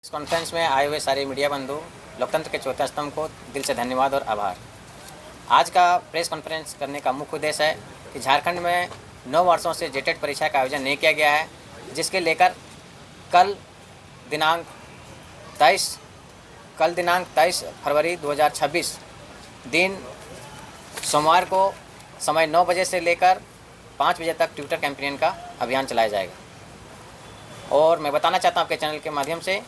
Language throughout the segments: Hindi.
इस कॉन्फ्रेंस में आए हुए सारे मीडिया बंधु, लोकतंत्र के चौथे स्तंभ को दिल से धन्यवाद और आभार। आज का प्रेस कॉन्फ्रेंस करने का मुख्य उद्देश्य है कि झारखंड में 9 वर्षों से जेटेट परीक्षा का आयोजन नहीं किया गया है, जिसके लेकर कल दिनांक 23 फरवरी 2026 दिन सोमवार को समय 9 बजे से लेकर 5 बजे तक ट्विटर कैंपेन का अभियान चलाया जाएगा। और मैं बताना चाहता हूँ आपके चैनल के माध्यम से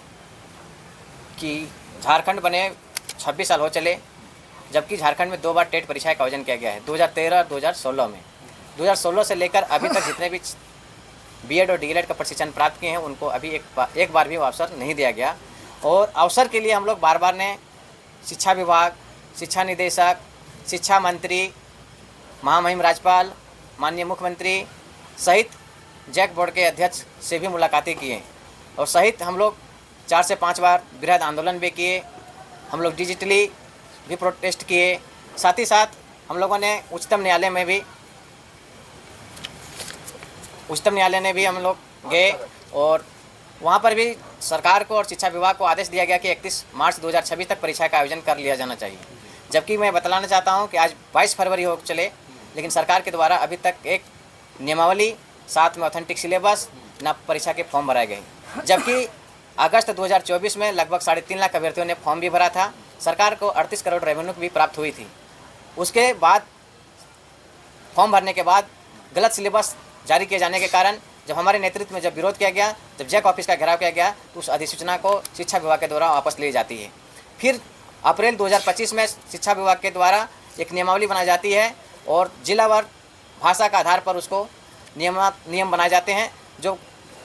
कि झारखंड बने 26 साल हो चले, जबकि झारखंड में 2 बार टेट परीक्षा का आयोजन किया गया है, 2013 और 2016 में। 2016 से लेकर अभी तक जितने भी बीएड और डीएलएड का प्रशिक्षण प्राप्त किए हैं उनको अभी एक बार भी वो अवसर नहीं दिया गया। और अवसर के लिए हम लोग बार बार ने शिक्षा विभाग, शिक्षा निदेशक, शिक्षा मंत्री, महामहिम राज्यपाल, माननीय मुख्यमंत्री सहित जैक बोर्ड के अध्यक्ष से भी मुलाकातें किए और सहित हम लोग 4 से 5 बार बृहद आंदोलन भी किए। हम लोग डिजिटली भी प्रोटेस्ट किए। साथ ही साथ हम लोगों ने उच्चतम न्यायालय में भी हम लोग गए और वहाँ पर भी सरकार को और शिक्षा विभाग को आदेश दिया गया कि 31 मार्च 2026 तक परीक्षा का आयोजन कर लिया जाना चाहिए। जबकि मैं बतलाना चाहता हूँ कि आज 22 फरवरी हो चले, लेकिन सरकार के द्वारा अभी तक एक नियमावली, साथ में ऑथेंटिक सिलेबस, न परीक्षा के फॉर्म भराए गए। जबकि अगस्त 2024 में लगभग 3.5 लाख अभ्यर्थियों ने फॉर्म भी भरा था। सरकार को 38 करोड़ रेवेन्यू भी प्राप्त हुई थी। उसके बाद फॉर्म भरने के बाद गलत सिलेबस जारी किए जाने के कारण जब हमारे नेतृत्व में विरोध किया गया, जब जैक ऑफिस का घेराव किया गया, तो उस अधिसूचना को शिक्षा विभाग के द्वारा वापस ली जाती है। फिर अप्रैल 2025 में शिक्षा विभाग के द्वारा एक नियमावली बनाई जाती है और जिलावार भाषा का आधार पर उसको नियम बनाए जाते हैं, जो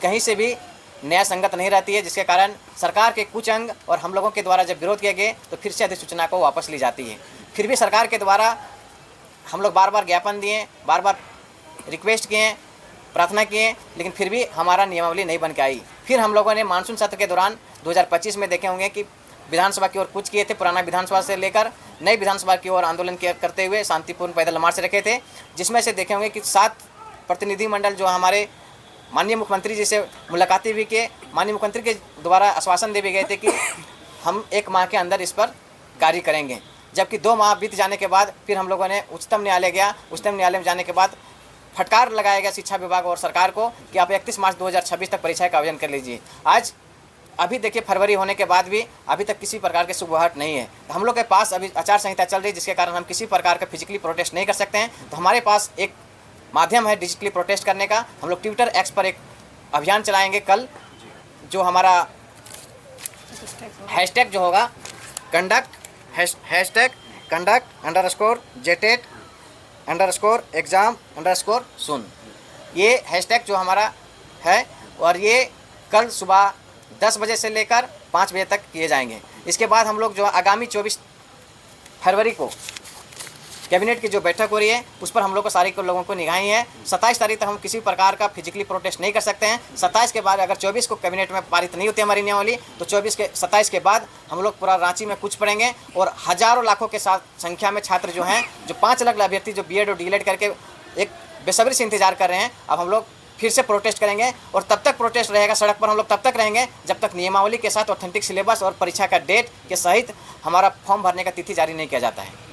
कहीं से भी न्याय संगत नहीं रहती है, जिसके कारण सरकार के कुछ अंग और हम लोगों के द्वारा जब विरोध किए गए तो फिर से अधिसूचना को वापस ली जाती है। फिर भी सरकार के द्वारा हम लोग बार बार ज्ञापन दिए, बार बार रिक्वेस्ट किए, प्रार्थना किए, लेकिन फिर भी हमारा नियमावली नहीं बन के आई। फिर हम लोगों ने मानसून सत्र के दौरान 2025 में देखे होंगे कि विधानसभा की ओर कूच किए थे। पुराना विधानसभा से लेकर नई विधानसभा की ओर आंदोलन करते हुए शांतिपूर्ण पैदल मार्च रखे थे, जिसमें से देखे होंगे कि 7 प्रतिनिधिमंडल जो हमारे माननीय मुख्यमंत्री जी से मुलाकातें भी किए। माननीय मुख्यमंत्री के द्वारा आश्वासन दे भी गए थे कि हम 1 माह के अंदर इस पर कार्य करेंगे। जबकि 2 माह बीत जाने के बाद फिर हम लोगों ने उच्चतम न्यायालय गया। उच्चतम न्यायालय में जाने के बाद फटकार लगाया गया शिक्षा विभाग और सरकार को कि आप 31 मार्च 2026 तक परीक्षा का आयोजन कर लीजिए। आज अभी देखिए फरवरी होने के बाद भी अभी तक किसी प्रकार की सुबहट नहीं है। हम लोग के पास अभी आचार संहिता चल रही है, जिसके कारण हम किसी प्रकार का फिजिकली प्रोटेस्ट नहीं कर सकते हैं। तो हमारे पास एक माध्यम है डिजिटली प्रोटेस्ट करने का। हम लोग ट्विटर एक्स पर एक अभियान चलाएंगे कल, जो हमारा हैशटैग जो होगा conduct_jetet_exam_sun, ये हैशटैग जो हमारा है और ये कल सुबह 10 बजे से लेकर 5 बजे तक किए जाएंगे। इसके बाद हम लोग जो आगामी 24 फरवरी को कैबिनेट की जो बैठक हो रही है उस पर हम लोग को सारे लोगों को निगाही है। 27 तारीख तक हम किसी प्रकार का फिजिकली प्रोटेस्ट नहीं कर सकते हैं। 27 के बाद अगर 24 को कैबिनेट में पारित नहीं होती हमारी नियमावली, तो 27 के बाद हम लोग पूरा रांची में कूच पड़ेंगे और हजारों लाखों के साथ संख्या में छात्र जो हैं, जो 5 लाख अभ्यर्थी जो बीएड और डीएलएड करके एक बेसब्री से इंतजार कर रहे हैं, अब हम लोग फिर से प्रोटेस्ट करेंगे। और तब तक प्रोटेस्ट रहेगा, सड़क पर हम लोग तब तक रहेंगे जब तक नियमावली के साथ ऑथेंटिक सिलेबस और परीक्षा का डेट के सहित हमारा फॉर्म भरने का तिथि जारी नहीं किया जाता है।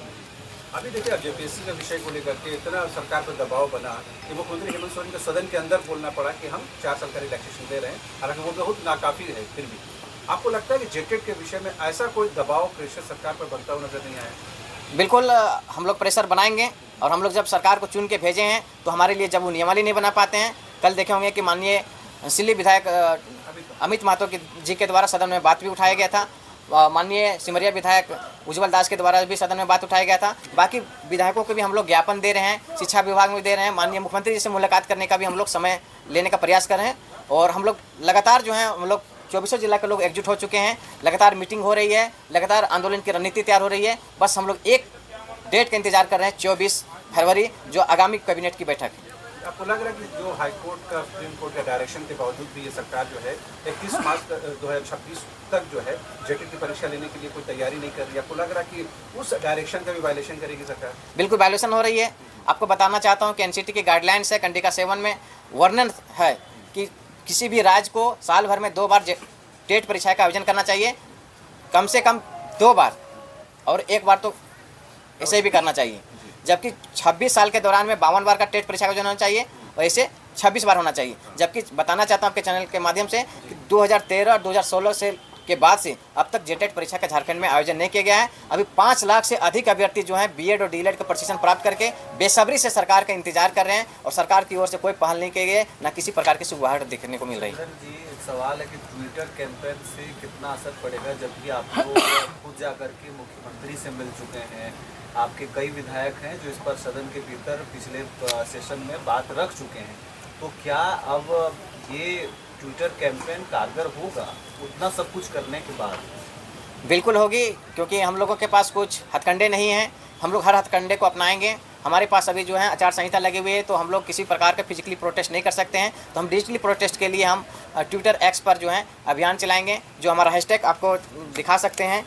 अभी देखिए जेपीएससी के विषय को लेकर के इतना सरकार पर दबाव बना कि मुख्यमंत्री हेमंत सोरेन को सदन के अंदर बोलना पड़ा कि हम 4 साल का रिलैक्सेशन दे रहे हैं, हालांकि वो बहुत नाकाफी है। फिर भी आपको लगता है कि जेटेट के विषय में ऐसा कोई दबाव प्रेशर सरकार पर बनता हुआ नजर नहीं आया? बिल्कुल, हम लोग प्रेशर बनाएंगे और हम लोग जब सरकार को चुन के भेजे हैं तो हमारे लिए जब वो नियमावली नहीं बना पाते हैं, कल देखे होंगे कि माननीय सिल्ली विधायक अमित महतो जी के द्वारा सदन में बात भी उठाया गया था। माननीय सिमरिया विधायक उज्जवल दास के द्वारा भी सदन में बात उठाया गया था। बाकी विधायकों को भी हम लोग ज्ञापन दे रहे हैं, शिक्षा विभाग में दे रहे हैं। माननीय मुख्यमंत्री जी से मुलाकात करने का भी हम लोग समय लेने का प्रयास कर रहे हैं और हम लोग लगातार जो है हम लोग 24 जिला के लोग एकजुट हो चुके हैं। लगातार मीटिंग हो रही है, लगातार आंदोलन की रणनीति तैयार हो रही है। बस हम लोग एक डेट का इंतजार कर रहे हैं, 24 फरवरी, जो आगामी कैबिनेट की बैठक है। आपको लग रहा है कि जो हाईकोर्ट का, सुप्रीम कोर्ट का डायरेक्शन के बावजूद भी ये सरकार जो है 31 मार्च 2026 तक जो है जेटेट की परीक्षा लेने के लिए कोई तैयारी नहीं कर रही? आपको लग रहा है कि उस डायरेक्शन का भी वायलेशन करेगी सरकार? बिल्कुल वायलेशन हो रही है। आपको बताना चाहता हूँ कि एनसीटी की गाइडलाइंस है, कंडिका 7 में वर्णन है कि किसी भी राज्य को साल भर में 2 बार टेट परीक्षा का आयोजन करना चाहिए, कम से कम 2 बार, और 1 बार तो ऐसे भी करना चाहिए। जबकि 26 साल के दौरान में 52 बार का टेट परीक्षा का आयोजन होना चाहिए, और ऐसे 26 बार होना चाहिए। जबकि बताना चाहता हूँ आपके चैनल के माध्यम से कि 2013 और 2016 से के बाद से अब तक जेटेट परीक्षा का झारखंड में आयोजन नहीं किया गया है। अभी 5 लाख से अधिक अभ्यर्थी जो हैं बीएड और डीएलएड का प्रशिक्षण प्राप्त करके बेसब्री से सरकार का इंतजार कर रहे हैं, और सरकार की ओर से कोई पहल नहीं की गई है, न किसी प्रकार की सुबह देखने को मिल रही है। जी, एक सवाल है कि ट्विटर कैंपेन से कितना असर पड़ेगा, जबकि आप लोग खुद जाकर के मुख्यमंत्री से मिल चुके हैं, आपके कई विधायक हैं जो इस पर सदन के भीतर पिछले सेशन में बात रख चुके हैं। तो क्या अब ये ट्विटर कैंपेन कारगर होगा उतना सब कुछ करने के बाद? बिल्कुल होगी, क्योंकि हम लोगों के पास कुछ हथकंडे नहीं हैं। हम लोग हर हथकंडे को अपनाएंगे। हमारे पास अभी जो है आचार संहिता लगी हुई है, तो हम लोग किसी प्रकार का फिजिकली प्रोटेस्ट नहीं कर सकते हैं। तो हम डिजिटली प्रोटेस्ट के लिए हम ट्विटर एक्स पर जो है अभियान चलाएंगे, जो हमारा हैशटैग आपको दिखा सकते हैं,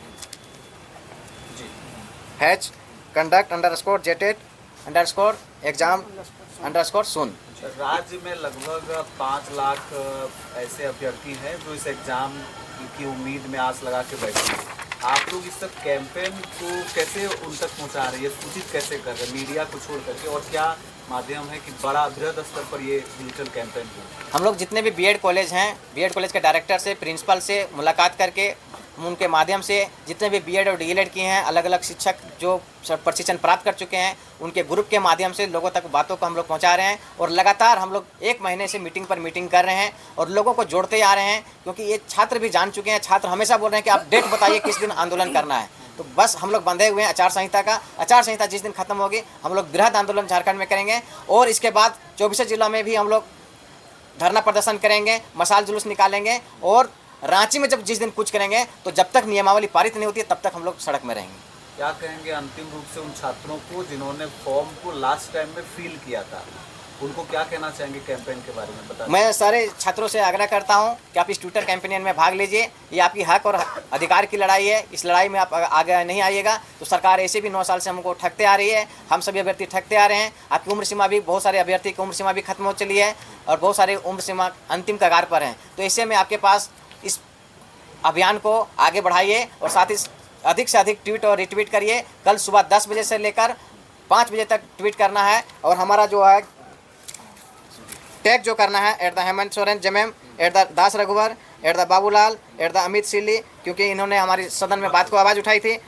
#conduct_jetet_exam_soon। राज्य में लगभग 5 लाख ऐसे अभ्यर्थी हैं जो इस एग्ज़ाम की उम्मीद में आस लगा के बैठे हैं। आप लोग इस सब कैंपेन को कैसे उन तक पहुंचा रहे हैं, सूचित कैसे कर रहे हैं मीडिया को छोड़ करके, और क्या माध्यम है कि बड़ा बृहद स्तर पर ये डिजिटल कैंपेन हो? हम लोग जितने भी बीएड कॉलेज हैं, बीएड कॉलेज के डायरेक्टर से, प्रिंसिपल से मुलाकात करके उनके माध्यम से जितने भी बीएड और डीएलएड किए हैं, अलग अलग शिक्षक जो प्रशिक्षण प्राप्त कर चुके हैं, उनके ग्रुप के माध्यम से लोगों तक बातों को हम लोग पहुंचा रहे हैं। और लगातार हम लोग 1 महीने से मीटिंग पर मीटिंग कर रहे हैं और लोगों को जोड़ते आ रहे हैं, क्योंकि ये छात्र भी जान चुके हैं। छात्र हमेशा बोल रहे हैं कि आप डेट बताइए किस दिन आंदोलन करना है। तो बस हम लोग बंधे हुए हैं आचार संहिता का। आचार संहिता जिस दिन खत्म होगी, हम लोग बृहद आंदोलन झारखंड में करेंगे, और इसके बाद 24 जिलों में भी हम लोग धरना प्रदर्शन करेंगे, मशाल जुलूस निकालेंगे, और रांची में जब जिस दिन कुछ करेंगे, तो जब तक नियमावली पारित नहीं होती है तब तक हम लोग सड़क में रहेंगे। क्या कहेंगे अंतिम रूप से उन छात्रों को जिन्होंने फॉर्म को लास्ट टाइम में फिल किया था, उनको क्या कहना चाहेंगे कैंपेन के बारे में बता? मैं सारे छात्रों से आग्रह करता हूं कि आप इस ट्विटर कैंपेन में भाग लीजिए। ये आपकी हक और अधिकार की लड़ाई है। इस लड़ाई में आप आगे नहीं आइएगा तो सरकार ऐसे भी 9 साल से हमको ठगते आ रही है। हम सभी अभ्यर्थी ठगते आ रहे हैं। आपकी उम्र सीमा भी, बहुत सारे अभ्यर्थी की उम्र सीमा भी खत्म हो चली है, और बहुत सारे उम्र सीमा अंतिम कगार पर हैं। तो ऐसे में आपके पास इस अभियान को आगे बढ़ाइए, और साथ ही अधिक से अधिक ट्वीट और रिट्वीट करिए। कल सुबह 10 बजे से लेकर 5 बजे तक ट्वीट करना है, और हमारा जो है टैग जो करना है @हेमंत सोरेन जमेम, @दास रघुवर, @बाबूलाल, @अमित सिल्ली, क्योंकि इन्होंने हमारी सदन में बात को आवाज़ उठाई थी,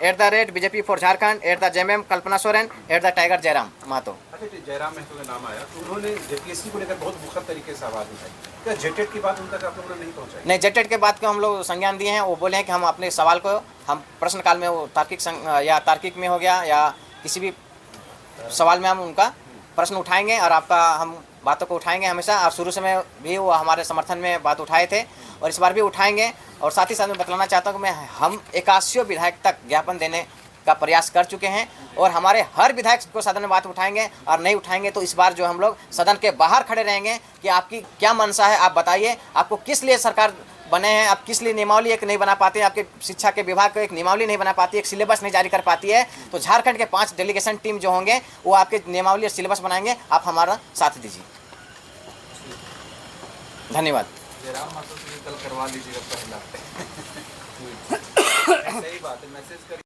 @BJP for Jharkhand, @JMM Kalpana Soren, @tiger Jairam Mahto. अच्छा, जयराम महतो का नाम आया तो उन्होंने जेपीएससी को लेकर बहुत मुखर तरीके से आवाज़ उठाई। क्या जेटेट की बात उन तक आप लोगों ने नहीं पहुँचाई? नहीं, जेटेट के बात को हम लोग संज्ञान दिए हैं। वो बोले हैं कि हम अपने सवाल को हम प्रश्नकाल में, वो तार्किक में हो गया या किसी भी सवाल में हम उनका प्रश्न उठाएंगे, और आपका हम बातों को उठाएंगे हमेशा। और शुरू से में भी वो हमारे समर्थन में बात उठाए थे, और इस बार भी उठाएंगे। और साथ ही साथ मैं बतलाना चाहता हूँ कि हम 81 विधायक तक ज्ञापन देने का प्रयास कर चुके हैं, और हमारे हर विधायक को सदन में बात उठाएंगे, और नहीं उठाएंगे तो इस बार जो हम लोग सदन के बाहर खड़े रहेंगे कि आपकी क्या मंशा है, आप बताइए। आपको किस लिए सरकार बने हैं, आप किस लिए नियमावली एक नहीं बना पाते, आपके शिक्षा के विभाग को एक नियमावली नहीं बना पाती, एक सिलेबस नहीं जारी कर पाती है। तो झारखंड के 5 डेलीगेशन टीम जो होंगे वो आपके नियमावली और सिलेबस बनाएंगे। आप हमारा साथ दीजिए। धन्यवाद। जयराम महतो से कल करवा लीजिएगा पहला। सही बात है, मैसेज करिए।